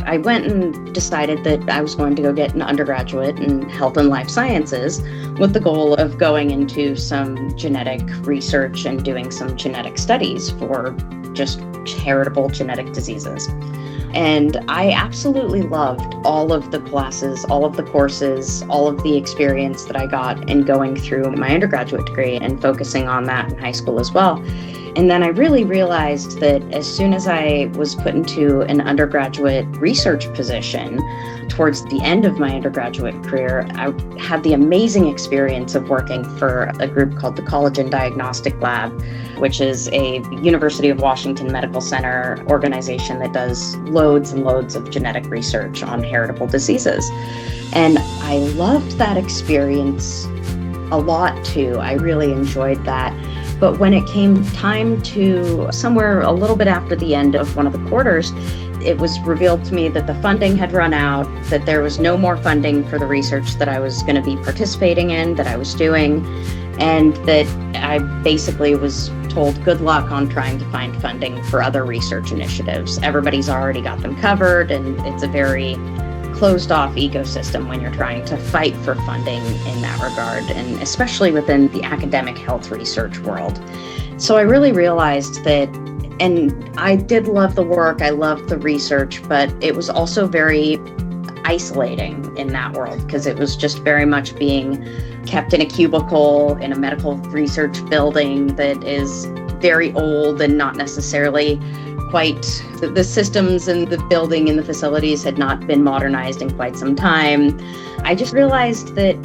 I went and decided that I was going to go get an undergraduate in health and life sciences with the goal of going into some genetic research and doing some genetic studies for just heritable genetic diseases. And I absolutely loved all of the classes, all of the courses, all of the experience that I got in going through my undergraduate degree and focusing on that in high school as well. And then I really realized that as soon as I was put into an undergraduate research position, towards the end of my undergraduate career, I had the amazing experience of working for a group called the Collagen Diagnostic Lab, which is a University of Washington Medical Center organization that does loads and loads of genetic research on heritable diseases. And I loved that experience a lot too. I really enjoyed that. But when it came time to somewhere a little bit after the end of one of the quarters, it was revealed to me that the funding had run out, that there was no more funding for the research that I was going to be participating in, that I was doing, and that I basically was told good luck on trying to find funding for other research initiatives. Everybody's already got them covered, and it's a very closed off ecosystem when you're trying to fight for funding in that regard, and especially within the academic health research world. So I really realized that, and I did love the work, I loved the research, but it was also very isolating in that world because it was just very much being kept in a cubicle in a medical research building that is very old and not necessarily quite, the systems and the building and the facilities had not been modernized in quite some time. I just realized that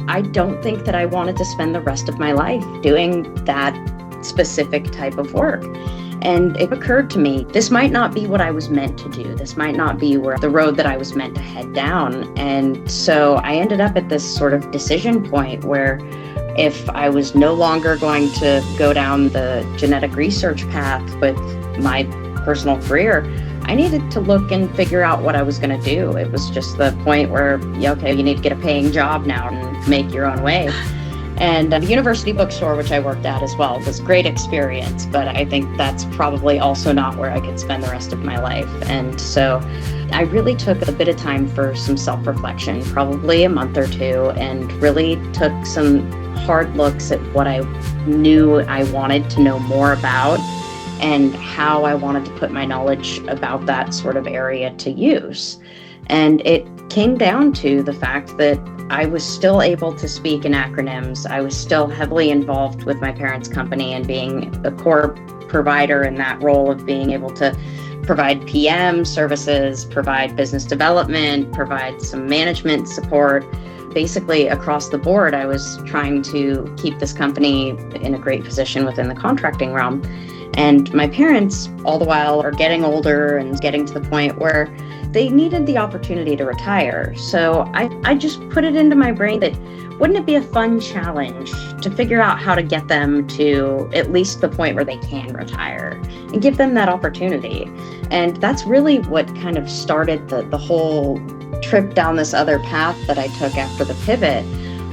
I don't think that I wanted to spend the rest of my life doing that specific type of work. And it occurred to me, this might not be what I was meant to do. This might not be where the road that I was meant to head down. And so I ended up at this sort of decision point where if I was no longer going to go down the genetic research path with my personal career, I needed to look and figure out what I was going to do. It was just the point where, okay, you need to get a paying job now and make your own way. And the university bookstore, which I worked at as well, was a great experience, but I think that's probably also not where I could spend the rest of my life. And so I really took a bit of time for some self-reflection, probably a month or two, and really took some hard looks at what I knew I wanted to know more about and how I wanted to put my knowledge about that sort of area to use. And it came down to the fact that I was still able to speak in acronyms. I was still heavily involved with my parents' company and being a core provider in that role of being able to provide PM services, provide business development, provide some management support. Basically, across the board, I was trying to keep this company in a great position within the contracting realm. And my parents, all the while, are getting older and getting to the point where they needed the opportunity to retire. So I just put it into my brain that wouldn't it be a fun challenge to figure out how to get them to at least the point where they can retire and give them that opportunity. And that's really what kind of started the whole trip down this other path that I took after the pivot,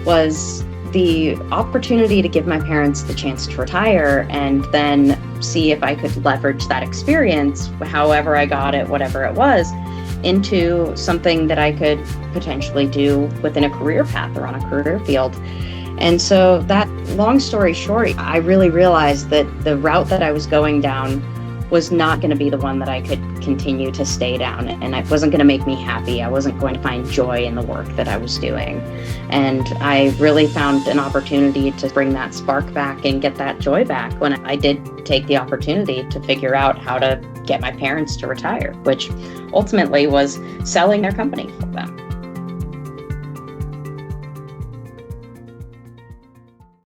was the opportunity to give my parents the chance to retire and then see if I could leverage that experience, however I got it, whatever it was, into something that I could potentially do within a career path or on a career field. And so that, long story short, I really realized that the route that I was going down was not going to be the one that I could continue to stay down, and it wasn't going to make me happy. I wasn't going to find joy in the work that I was doing. And I really found an opportunity to bring that spark back and get that joy back when I did take the opportunity to figure out how to get my parents to retire, which ultimately was selling their company for them.